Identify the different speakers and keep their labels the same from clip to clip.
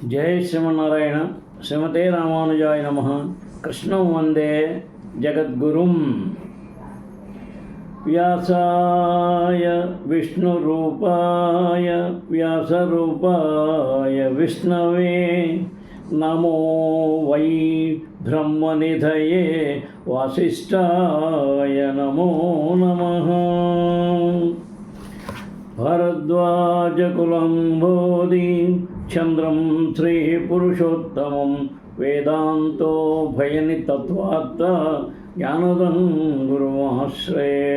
Speaker 1: జై శ్రీమన్నారాయణ. శ్రీమతే రామానుజాయ నమః. కృష్ణం వందే జగద్గురుం. వ్యాసాయ విష్ణురూపాయ వ్యాసరూపాయ విష్ణవే నమో వై బ్రహ్మనిధయే వాసిష్ఠాయ నమో నమః. భరద్వాజకులం బోధి చంద్రం శ్రీ పురుషోత్తమం వేదాంతో భయని తత్వాత్త జ్ఞానదం గురుమాశ్రయే.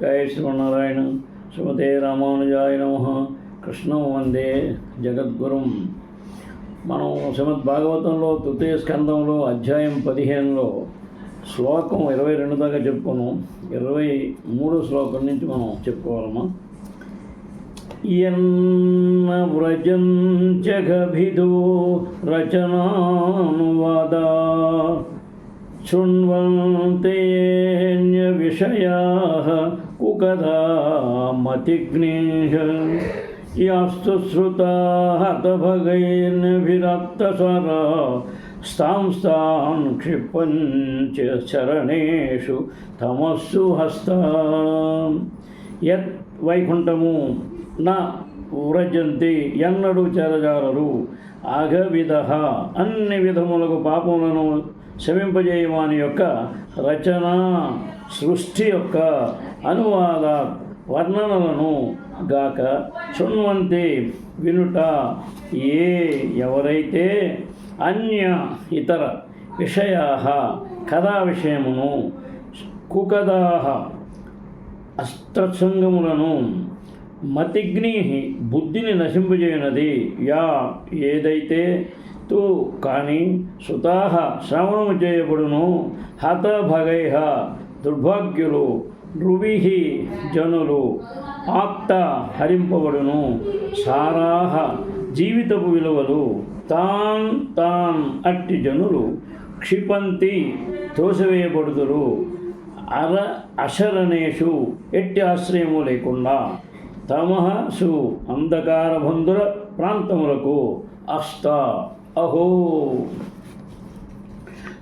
Speaker 1: జయ శ్రీమన్నారాయణ. శ్రీమతే రామానుజాయ నమః. కృష్ణం వందే జగద్గురుం. మనం శ్రీమద్ భాగవతంలో తృతీయ స్కందంలో అధ్యాయం 15లో శ్లోకం 22 దాకా చెప్పుకున్నాం. 23 శ్లోకం నుంచి మనం చెప్పుకోవాలమ్మా. యన్న వ్రజంచగభిదో రచనానువాదా శృణ్వంతేన్య విషయాః కుకదా మతిగ్నేః యాస్తు శ్రుతాః హతభగైర్నభిరప్తస్వరా స్తాం క్షిపంచ చరణేషు తమస్సు హస్తాం. యత్ వైకుంఠము నా వ్రజంతి ఎన్నడూ చేరజారరు. అగవిధ అన్ని విధములకు పాపములను శమింపజేయవాని యొక్క రచన సృష్టి యొక్క అనువాద వర్ణనలను గాక శృణ్వంతి వినుట ఎవరైతే అన్య ఇతర విషయా కథా విషయమును కుకదా అస్త్రసంగములను మతిగ్ని బుద్ధిని నశింపజేయునది యా ఏదైతే తూ కానీ సుతాహ శ్రవణము చేయబడును హతభగైః దుర్భాగ్యులు ధ్రువిహి జనులు ఆప్త హరింపబడును సారాహ జీవితపు విలువలు తాన్ అట్టి జనులు క్షిపంతి తోసివేయబడుదురు అశరణేషు ఎట్టి ఆశ్రయము లేకుండా తమహసు అంధకార బంధుర ప్రాంతములకు అస్త అహో.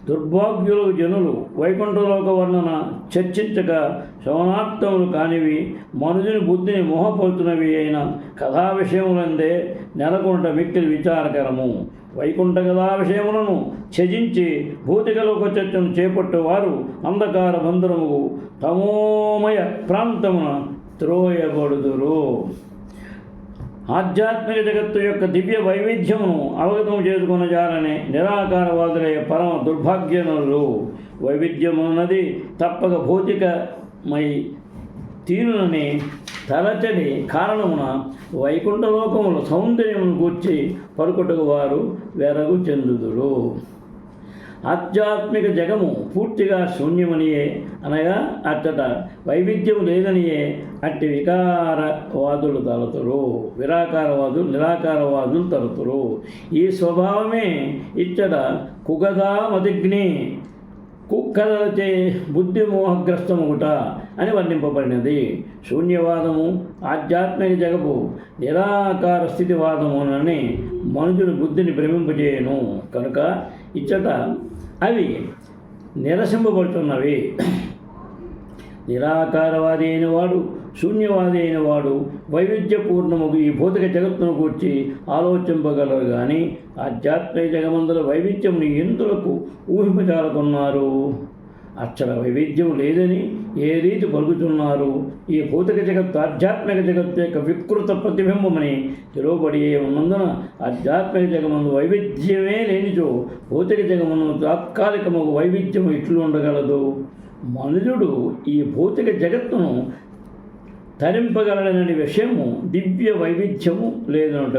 Speaker 1: దుర్భాగ్యులు జనులు వైకుంఠలోక వర్ణన చర్చించక శ్రవణార్థములు కానివి మనుజుని బుద్ధిని మోహపడుతున్నవి అయిన కథా విషయములందే నెలకొంట మిక్కిలి విచారకరము. వైకుంఠ కథా విషయములను త్యజించి భౌతికలోక చర్చను చేపట్టువారు అంధకార బంధురముకు తమోమయ ప్రాంతమున త్రోయబడుదురు. ఆధ్యాత్మిక జగత్తు యొక్క దివ్య వైవిధ్యమును అవగతం చేసుకొనజాలనే నిరాకారవాదులే పరమ దుర్భాగ్యనులు. వైవిధ్యమున్నది తప్పక భౌతికమై తీరునని తలచడి కారణమున వైకుంఠలోకముల సౌందర్యమును గూర్చి పలుకుటకు వారు వెరగు చెందుదురు. ఆధ్యాత్మిక జగము పూర్తిగా శూన్యమనియే అనగా అచ్చట వైవిధ్యము లేదనియే అట్టి వికారవాదులు తలతురు. నిరాకారవాదులు తలతురు. ఈ స్వభావమే ఇచ్చట కుగదా మతిగ్ని కుక్కలచే బుద్ధి మోహగ్రస్తముగుట అని వర్ణింపబడినది. శూన్యవాదము ఆధ్యాత్మిక జగపు నిరాకార స్థితివాదమునని మనుషుని బుద్ధిని భ్రమింపజేయను కనుక ఇచ్చట అవి నిరసింపబడుతున్నవి. నిరాకారవాది అయిన వాడు శూన్యవాది అయిన వాడు వైవిధ్యపూర్ణముగు ఈ భౌతిక జగత్తును గూర్చి ఆలోచింపగలరు కానీ ఆధ్యాత్మిక జగమందుల వైవిధ్యముని ఎందులకు ఊహింపజాలకున్నారు? అచ్చట వైవిధ్యం లేదని ఏ రీతి పలుకుతున్నారు? ఈ భౌతిక జగత్తు ఆధ్యాత్మిక జగత్తు యొక్క వికృత ప్రతిబింబమని తెలువబడి ఉన్నందున ఆధ్యాత్మిక జగమందు వైవిధ్యమే లేనిచో భౌతిక జగమును తాత్కాలికము వైవిధ్యము ఇట్లు ఉండగలదు. మనుజుడు ఈ భౌతిక జగత్తును తరింపగలడనని విషయము దివ్య వైవిధ్యము లేదనట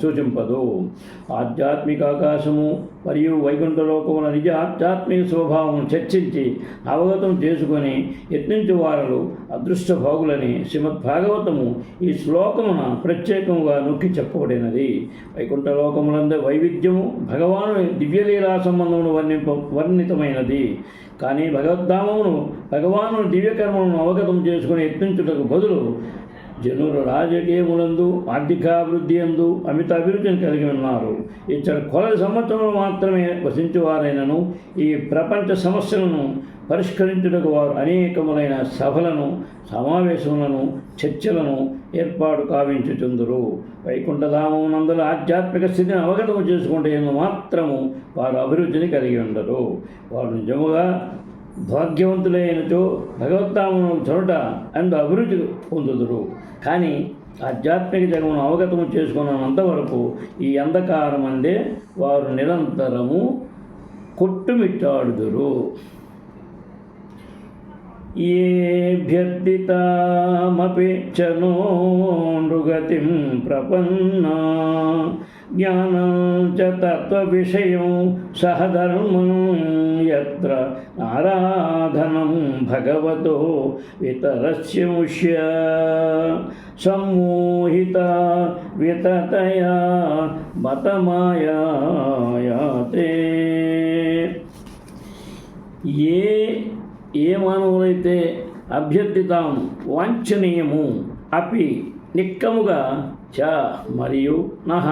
Speaker 1: సూచింపదు. ఆధ్యాత్మిక ఆకాశము మరియు వైకుంఠలోకముల నిజ ఆధ్యాత్మిక స్వభావం చర్చించి అవగతం చేసుకొని యత్నించు వారలు అదృష్ట భాగులని శ్రీమద్భాగవతము ఈ శ్లోకమున ప్రత్యేకముగా నొక్కి చెప్పబడినది. వైకుంఠలోకములందు వైవిధ్యము భగవాను దివ్యలీలా సంబంధమును వర్ణితమైనది. కానీ భగవద్ధామమును భగవాను దివ్యకర్మలను అవగతం చేసుకుని యత్నించుటకు బదులు జనులు రాజకీయములందు ఆర్థికాభివృద్ధి యందు అమిత అభివృద్ధిని కలిగి ఉన్నారు. ఇచ్చట కొలది సంవత్సరంలో మాత్రమే వసించేవారైనను ఈ ప్రపంచ సమస్యలను పరిష్కరించుటకు వారు అనేకములైన సభలను, సమావేశములను, చర్చలను ఏర్పాటు కావించుచుందురు. వైకుంఠధామమునందుల ఆధ్యాత్మిక స్థితిని అవగతము చేసుకుంటే మాత్రము వారు అభివృద్ధిని కలిగి ఉండరు. వారు నిజముగా భాగ్యవంతులైనచో భగవద్ధామను చోట అందు అభివృద్ధి పొందుదురు. కానీ ఆధ్యాత్మిక జగమును అవగతము చేసుకున్నంతవరకు ఈ అంధకారం అందే వారు నిరంతరము కొట్టుమిట్టాడుదురు. ఏభ్యర్థితామపేక్షనో నృగతిం ప్రపన్నా జ్ఞానం చ తత్వవిషయం సహధర్మం యత్ర ఆరాధనం భగవతో వితరస్య ముష్య సమ్మోహిత వితతయా మతమాయాతే. ఏ మానవులైతే అభ్యర్థితాం వాంఛనీయము అపి నిక్కముగా చ మరియు నహ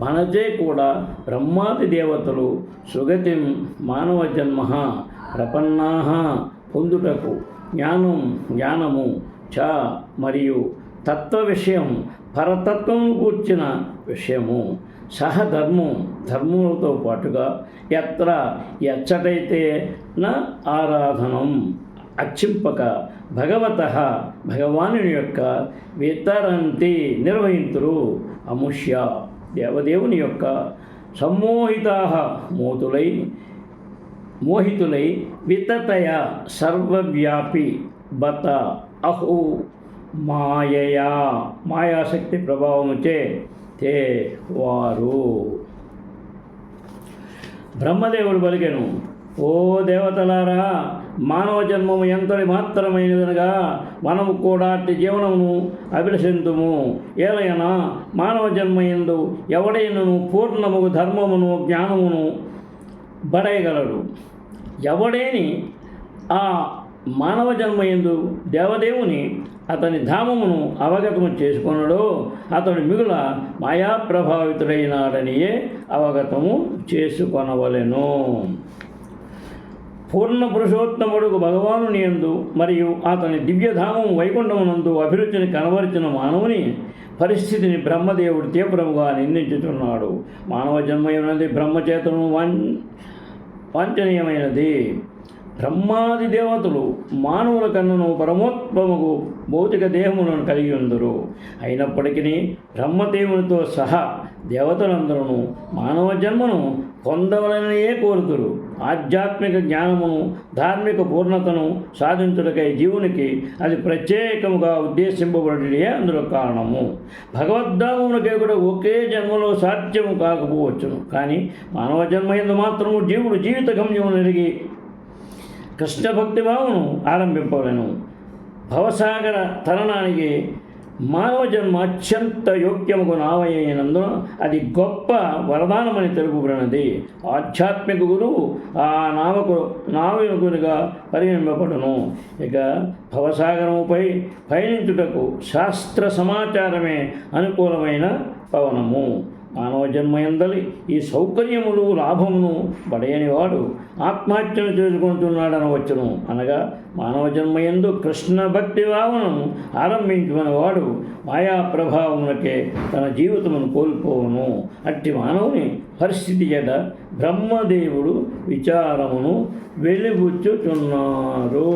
Speaker 1: మనచే కూడా బ్రహ్మాది దేవతలు సుగతిం మానవ జన్మ ప్రపన్నా పొందుటకు జ్ఞానము చ మరియు తత్వ విషయం పరతత్వము కూర్చిన విషయము ధర్మములతో పాటుగా ఎచ్చటైతే నా ఆరాధనం అర్చింపక భగవాను యొక్క వితరంతి నిర్వహింతురు అముష్య దేవదేవుని యొక్క మోహితులై వితతయ సర్వవ్యాపి బత అహో మాయాశక్తి ప్రభావముచే తే వారు. బ్రహ్మదేవుడు పలికెను, ఓ దేవతలారా, మానవ జన్మము ఎంతటి మాత్రమైనదనగా మనము కూడా అట్టి జీవనమును అభిలషింతుము. ఏలైనా మానవ జన్మయందు ఎవడైనను పూర్ణముగు ధర్మమును జ్ఞానమును బడయగలడు. ఎవడేని ఆ మానవ జన్మయందు దేవదేవుని అతని ధామమును అవగతము చేసుకొనడో అతడు మిగుల మాయాప్రభావితుడైనాడనియే అవగతము చేసుకొనవలెను. పూర్ణ పురుషోత్తముడుకు భగవానుని యందు మరియు అతని దివ్యధామము వైకుంఠమునందు అభిరుచిని కనబరిచిన మానవుని పరిస్థితిని బ్రహ్మదేవుడు తీవ్రముగా నిందించుతున్నాడు. మానవ జన్మమైనది బ్రహ్మచేతను వాంఛనీయమైనది. బ్రహ్మాది దేవతలు మానవుల కన్నను పరమోత్మముకు భౌతిక దేహములను కలిగి ఉందరు. అయినప్పటికీ బ్రహ్మదేవునితో సహా దేవతలందరూ మానవ జన్మను పొందవలనయే కోరుతురు. ఆధ్యాత్మిక జ్ఞానమును, ధార్మిక పూర్ణతను సాధించుటకై జీవునికి అది ప్రత్యేకముగా ఉద్దేశింపబడియే అందులో కారణము. భగవద్ధామమునకై కూడా ఒకే జన్మలో సాధ్యము కాకపోవచ్చును. కానీ మానవ జన్మయందు మాత్రము జీవుడు జీవిత గమ్యమును ఎరిగి కృష్ణ భక్తి భావమును ఆరంభింపవలెను. భవసాగర తరణానికి మానవ జన్మ అత్యంత యోగ్యముకు నావయ్యినందున అది గొప్ప వరదానమని తెలుపబడినది. ఆధ్యాత్మిక గురువు ఆ నావికునిగా పరిగణింపబడును. ఇక భవసాగరముపై పయనించుటకు శాస్త్ర సమాచారమే అనుకూలమైన పవనము. మానవ జన్మయందలి ఈ సౌకర్యములు లాభమును పడయనివాడు ఆత్మహత్యను చేసుకుంటున్నాడనవచ్చును. అనగా మానవ జన్మయందు కృష్ణ భక్తి భావనను ఆరంభించుకునేవాడు మాయా ప్రభావమునకే తన జీవితమును కోల్పోవును. అట్టి మానవుని పరిస్థితి చేత బ్రహ్మదేవుడు విచారమును వెలిబుచ్చుచున్నారు.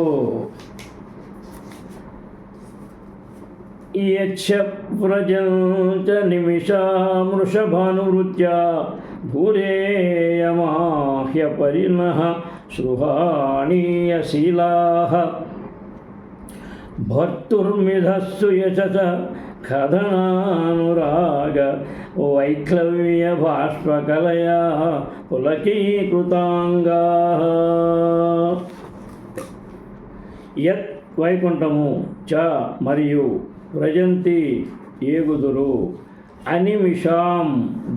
Speaker 1: యక్షవ్రజంచ నిమిషామృషభానువృత్య భూరేయమాహ్యపరిణః సృహాణీయశీలాః భర్తుర్మిధస్సు యశస కథనానురాగ వైక్లవ్య బాష్పకలయా పులకీకృతాంగాః. యత్ వైకుంఠము చ మరియు వ్రజంతి ఏగుదురు అనిమిషాం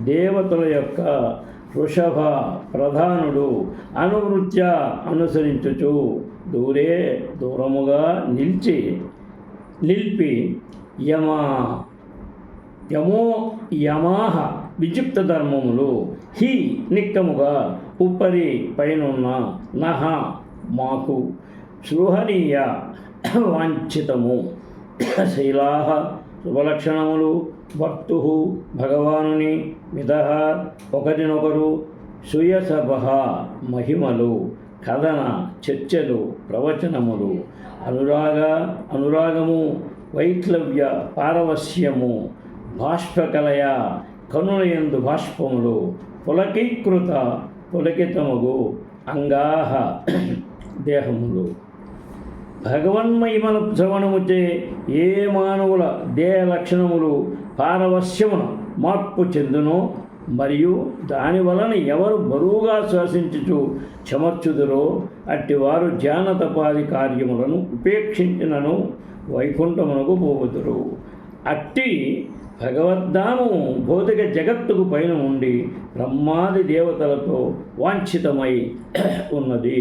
Speaker 1: దేవతల యొక్క వృషభ ప్రధానుడు అనువృత్య అనుసరించుచు దూరముగా నిలిపి యమా యమో యమాహ విచిక్త ధర్మములు, హి నిక్కముగా, ఉపరి పైనున్న, నహ మాకు, సృహనీయ వాంఛితము, శైలాహ శుభలక్షణములు, భక్తు భగవానుని, మితః ఒకరినొకరు, సుయసభ మహిమలు, కథన చర్చలు ప్రవచనములు, అనురాగము, వైక్లవ్య పారవస్యము, బాష్పకలయ కనులయందు బాష్పములు, పులకితముగు అంగాహ దేహములు. భగవన్మహిమల శ్రవణముచే ఏ మానవుల దేహ లక్షణములు పారవస్యమును మార్పు చెందునో, మరియు దాని వలన ఎవరు బరువుగా శ్వాసించుచు చెమర్చుదురో అట్టివారు ధ్యానతపాది కార్యములను ఉపేక్షించినను వైకుంఠమునకు పోవుదురు. అట్టి భగవద్ధామము భౌతిక జగత్తుకు పైన ఉండి బ్రహ్మాది దేవతలతో వాంఛితమై ఉన్నది.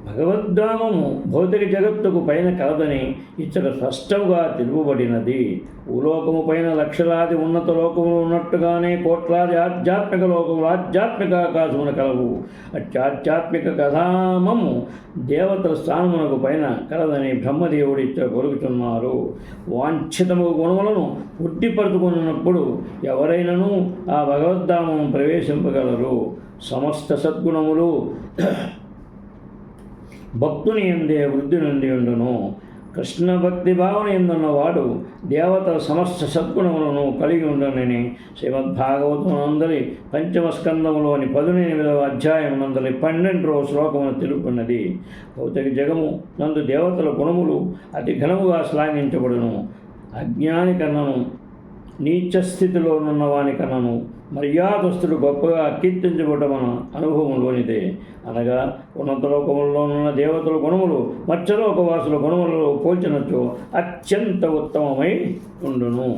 Speaker 1: భగవద్ధామము భౌతిక జగత్తుకు పైన కలదని ఇచ్చట స్పష్టంగా తెలుపబడినది. భూలోకము పైన లక్షలాది ఉన్నత లోకములు ఉన్నట్టుగానే కోట్లాది ఆధ్యాత్మిక లోకములు, ఆధ్యాత్మిక ఆకాశములు కలవు. ఆధ్యాత్మిక కథామము దేవతల స్థానమునకు పైన కలదని బ్రహ్మదేవుడు ఇచ్చట కొలుకుతున్నారు. వాంఛితము గుణములను వృద్ధిపరుచుకున్నప్పుడు ఎవరైనాను ఆ భగవద్ధామము ప్రవేశింపగలరు. సమస్త సద్గుణములు భక్తుని ఎందే వృద్ధి నుండి ఉండును. కృష్ణ భక్తి భావన ఎందున్నవాడు దేవతల సమస్త సద్గుణములను కలిగి ఉండనని శ్రీమద్భాగవతం నందలి పంచమ స్కందములోని 18వ అధ్యాయం నందలి 12వ శ్లోకమును తెలుపున్నది. భౌతిక జగము నందు దేవతల గుణములు అతి ఘనముగా శ్లాఘించబడును. అజ్ఞాని కన్నను, నీచ స్థితిలో ఉన్నవాని కన్నను మర్యాదస్తుడు గొప్పగా కీర్తించబడ్డ మన అనుభవంలోనిదే. అనగా ఉన్నత లోకములలో ఉన్న దేవతల గుణములు మత్స్యలోకవాసుల గుణములలో పోల్చినచో అత్యంత ఉత్తమమై ఉండును.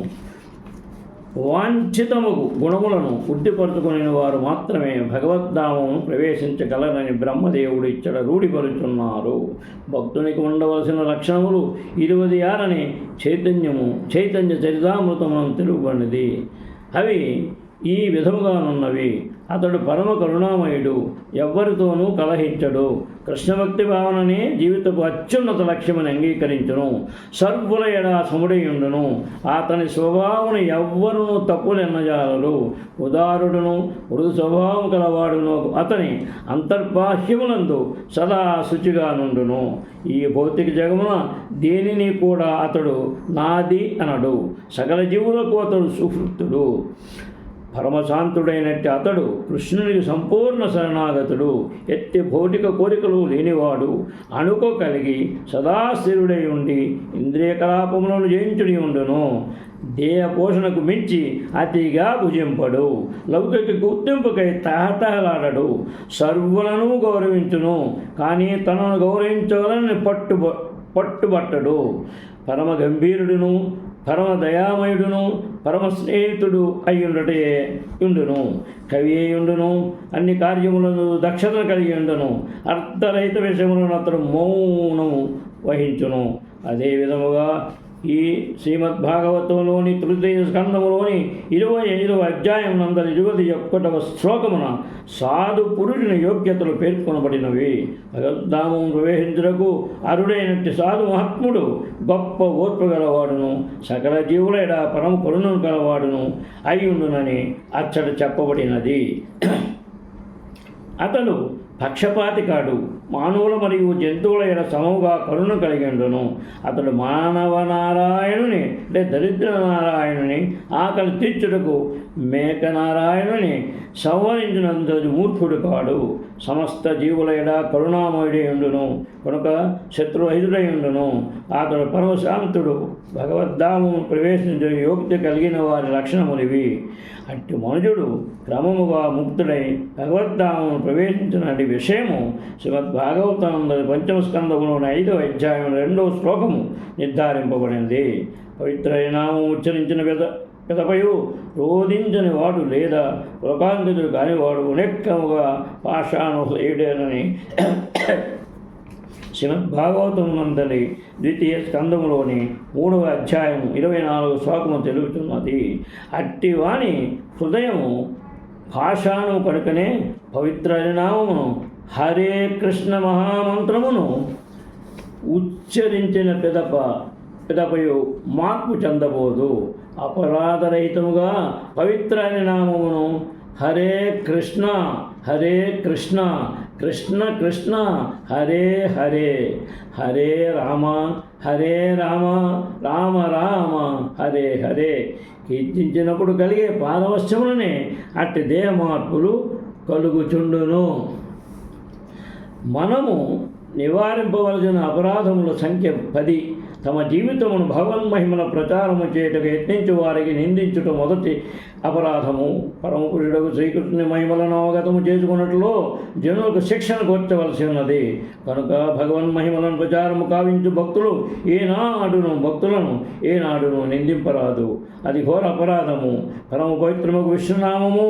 Speaker 1: వాంఛితముగు గుణములను వృద్ధిపరుచుకుని వారు మాత్రమే భగవద్ధామమును ప్రవేశించగలరని బ్రహ్మదేవుడు ఇచ్చట రూఢిపరుచున్నారు. భక్తునికి ఉండవలసిన లక్షణములు 26 చైతన్య చరితామృతమును తెలుపబడినది. అవి ఈ విధముగానున్నవి: అతడు పరమ కరుణామయుడు, ఎవ్వరితోనూ కలహించడు, కృష్ణభక్తి భావననే జీవితపు అత్యున్నత లక్ష్యమని అంగీకరించును, సర్వుల ఎడా సముడయుండును, అతని స్వభావమును ఎవ్వరునూ తప్పులెన్నజాలరు, ఉదారుడును మృదు స్వభావం కలవాడును, అతని అంతర్బాహ్యములందు సదా శుచిగా నుండును. ఈ భౌతిక జగమున దేనిని కూడా అతడు నాది అనడు. సకల జీవులకు అతడు సుహృత్తుడు. పరమశాంతుడైనట్టి అతడు కృష్ణునికి సంపూర్ణ శరణాగతుడు. ఎట్టి భౌతిక కోరికలు లేనివాడు, అణుకో కలిగి సదా స్థిరుడై ఉండి ఇంద్రియ కలాపములను జయించుడి ఉండును. దేహ పోషణకు మించి అతిగా భుజింపడు, లౌకిక గుర్తింపుకై తహతహలాడడు, సర్వులను గౌరవించును, కానీ తనను గౌరవించవలని పట్టుబట్టడు. పరమ గంభీరుడును, పరమ దయామయుడును, పరమ స్నేహితుడు అయ్యుండును. కవి అయ్యుండును, అన్ని కార్యములను దక్షత కలిగి ఉండును, అర్థరహిత విషయములను అతడు మౌనము వహించును. అదే విధముగా ఈ శ్రీమద్భాగవతంలోని 3వ స్కందములోని 25వ అధ్యాయం నందలి 21వ శ్లోకమున సాధు పురుషుని యోగ్యతలు పేర్కొనబడినవి. భగవద్ధామం ప్రవేశించుటకు అరుడైనట్టి సాధు మహాత్ముడు గొప్ప ఓర్పు గలవాడును, సకల జీవుల ఎడ పరమ కరుణను గలవాడును అయ్యుండునని అచ్చట చెప్పబడినది. అతడు పక్షపాతి కాడు, మానవుల మరియు జంతువుల ఎడ సమముగా కరుణ కలిగిండును. అతడు మానవ నారాయణుని అంటే దరిద్ర నారాయణుని ఆకలి తీర్చుటకు మేక నారాయణుని సంవరించినంత మూర్ఖుడు కాడు. సమస్త జీవుల ఎడ కరుణామయుడై ఉండును, కనుక శత్రురహితుడై ఉండును. అతడు పరమశాంతుడు. భగవద్ధామము ప్రవేశించే యోగ్యత కలిగిన వారి లక్షణములివి. అట్టి మనుజుడు క్రమముగా ముక్తుడై భగవద్ధామము ప్రవేశించినటి విషయము శ్రీమద్భాగవతం 5వ స్కందములోని 5వ అధ్యాయం 2వ శ్లోకము నిర్ధారింపబడింది. పవిత్రమైన నామం ఉచ్చరించిన పిదపయు రోధించని వాడు లేదా లోకాంకితుడు కానివాడు నెక్కముగా పాషాణుడేనని శ్రీమద్భాగవతం నందలి ద్వితీయ స్కందములోని 3వ అధ్యాయం 24వ శ్లోకము తెలుగుతున్నది. అట్టివాని హృదయము భాషాను కనుకనే పవిత్ర నామమును హరే కృష్ణ మహామంత్రమును ఉచ్చరించిన పిదపయు మార్పు చెందబోదు. అపరాధరహితముగా పవిత్ర నామమును హరే కృష్ణ హరే కృష్ణ కృష్ణ కృష్ణ హరే హరే హరే రామ హరే రామ రామ రామ హరే హరే కీర్తించినప్పుడు కలిగే పారవశ్యములనే అట్టి దేహ మార్పులు కలుగుచుండును. మనము నివారింపవలసిన అపరాధముల సంఖ్య 10. తమ జీవితమును భగవన్మహిమల ప్రచారము చేయటకు యత్నించు వారికి నిందించుట మొదటి అపరాధము. పరమపురుషుడు శ్రీకృష్ణుని మహిమలను అవగతము చేసుకున్నట్లు జనులకు శిక్షణ కూర్చవలసి ఉన్నది. కనుక భగవన్మహిమలను ప్రచారము కావించు భక్తులను ఏనాడును నిందింపరాదు. అది ఘోర అపరాధము. పరమ పవిత్రముకు విష్ణునామము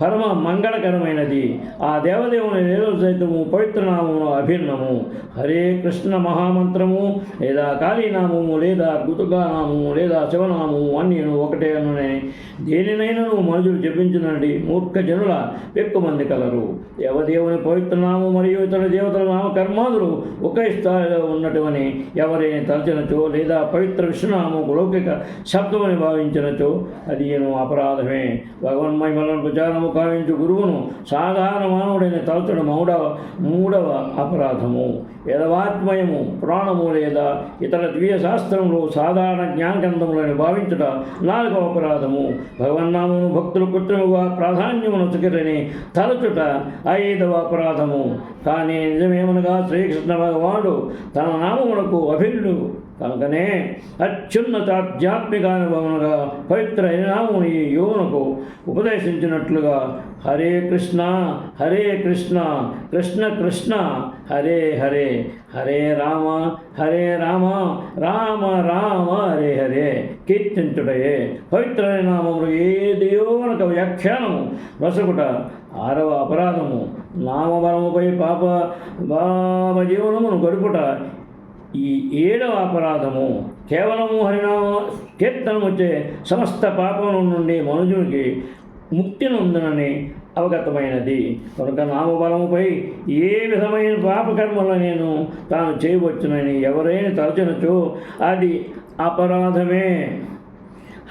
Speaker 1: పరమ మంగళకరమైనది. ఆ దేవదేవుని లీలలు సైతము పవిత్రనామము అభిన్నము. హరే కృష్ణ మహామంత్రము లేదా కాళీనామము లేదా గుతుకానామము లేదా శివనామము అన్నీ ఒకటే అనునే దేనినైనను మనుషులు జపించినండి మూర్ఖ జనుల ఎక్కువ మంది కలరు. దేవదేవుని పవిత్రనామం మరియు ఇతర దేవతల నామకర్మాదులు ఒకే స్థాయిలో ఉన్నటువని ఎవరైనా తలచినచో లేదా పవిత్ర విష్ణునామం లౌకిక శబ్దమని భావించినచో అది అపరాధమే. భగవన్మహిమలను ప్రచారము కావించు గురువును సాధారణ మానవుడైన తలచడం మూడవ అపరాధము. వేదవాత్మయము పురాణము లేదా ఇతర దివ్య శాస్త్రములు సాధారణ జ్ఞానగ్రంథములను భావించుట 4వ అపరాధము. భగవన్నామమును భక్తులు కృత్రిముగా ప్రాధాన్యమును చకిరని తలచుట 5వ అపరాధము. కానీ నిజమేమనగా శ్రీకృష్ణ భగవానుడు తన నామమునకు అభిన్నుడు కనుకనే అత్యున్నతాధ్యాత్మికానుభవముగా పవిత్ర నామముని యోగునకు ఉపదేశించినట్లుగా హరే కృష్ణ హరే కృష్ణ కృష్ణ కృష్ణ హరే హరే హరే రామ రామ రామ హరే హరే కీర్తించుటయే పవిత్ర నామములు ఏదేవనక వ్యాఖ్యానము వసకుట 6వ అపరాధము. నామబలముపై జీవనమును గడుపుట ఈ 7వ అపరాధము. కేవలము హరినామ కీర్తనముచ్చే సమస్త పాపముల నుండి మనుజునికి ముక్తి నొందునని అవగతమైనది. కనుక నామబలముపై ఏ విధమైన పాపకర్మలను తాను చేయవచ్చునని ఎవరైనా తలచినచో అది అపరాధమే.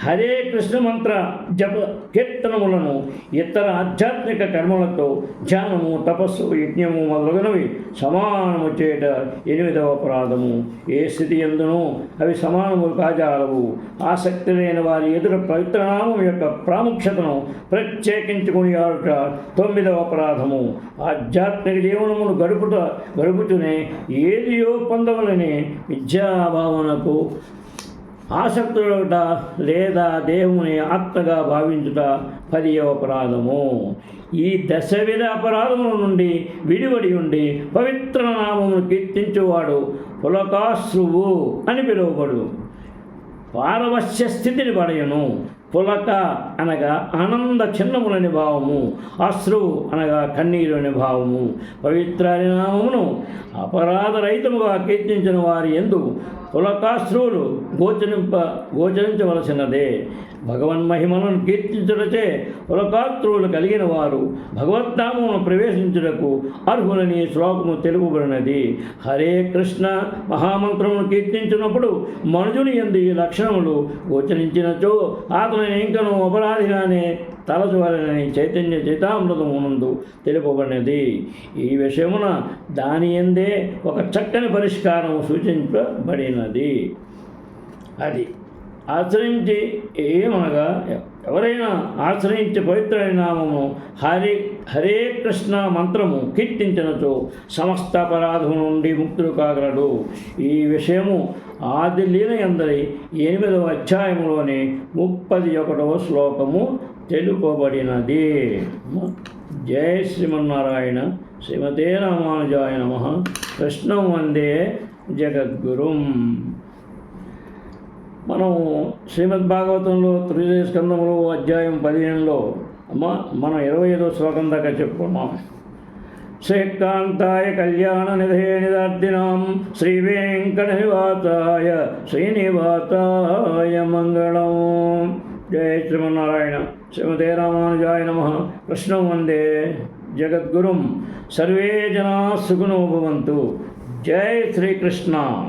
Speaker 1: హరే కృష్ణ మంత్ర జప కీర్తనములను ఇతర ఆధ్యాత్మిక కర్మలతో ధ్యానము తపస్సు యజ్ఞము మొదలగునవి సమానము చేయట 8వ అపరాధము. ఏ స్థితి ఎందునో అవి సమానము కాజాలవు. ఆసక్తి లేని వారి ఎదురు పవిత్రనామం యొక్క ప్రాముఖ్యతను ప్రత్యేకించుకుని ఆడుట 9వ అపరాధము. ఆధ్యాత్మిక జీవనమును గడుపుతూనే ఏదియో పొందవలని విద్యాభావనకు ఆసక్తులుట లేదా దేవుని ఆత్మగా భావించుట 10వ అపరాధము. ఈ దశవిధ అపరాధముల నుండి విడివడి ఉండి పవిత్ర నామమును కీర్తించువాడు పులకాశ్రువు అని పిలువబడు పారవశ్య స్థితిని పడయను. పులక అనగా ఆనంద చిన్నములని భావము, అశ్రువు అనగా కన్నీరు అని భావము. పవిత్ర నామమును అపరాధరహితముగా కీర్తించిన వారి యందు పులకాశ్రువులు గోచరించవలసినదే. భగవన్మహిమలను కీర్తించుటచే పులకాశ్రువులు కలిగిన వారు భగవద్ధామమును ప్రవేశించుటకు అర్హులని శ్లోకము తెలుపబడినది. హరే కృష్ణ మహామంత్రమును కీర్తించినప్పుడు మనుజుని యందు ఈ లక్షణములు గోచరించినచో అతనిని ఇంకను అపరాధిగానే తలచువాలని చైతన్య చైతామృతమునందు తెలుపబడినది. ఈ విషయమున దాని యందే ఒక చక్కని పరిష్కారం సూచించబడినది. అది ఆశ్రయించి ఏమనగా ఎవరైనా ఆశ్రయించి పవిత్ర నామము హరే కృష్ణ మంత్రము కీర్తించినచో సమస్త అపరాధము నుండి ముక్తులు కాగలడు. ఈ విషయము ఆది లీల యందరి 8వ అధ్యాయములోని 31వ శ్లోకము తెలుపబడినది. జయ శ్రీమన్నారాయణ. శ్రీమతే రామానుజాయ నమః. కృష్ణం వందే జగద్గురుం. మనం శ్రీమద్భాగవతంలో తృతీయ స్కందములో అధ్యాయం 15లో మనం 25వ శ్లోకం దాకా చెప్పుకున్నాం. శ్రీకాంతాయ కళ్యాణనిధే నిదార్థినాం శ్రీవేంకటనివాసాయ శ్రీనివాసాయ మంగళం. జయ శ్రీమన్నారాయణ. శ్రీమతే రామానుజాయ నమః. కృష్ణం వందే జగద్గురుం. సర్వే జనా సుఖినో భవంతు. జై శ్రీకృష్ణ.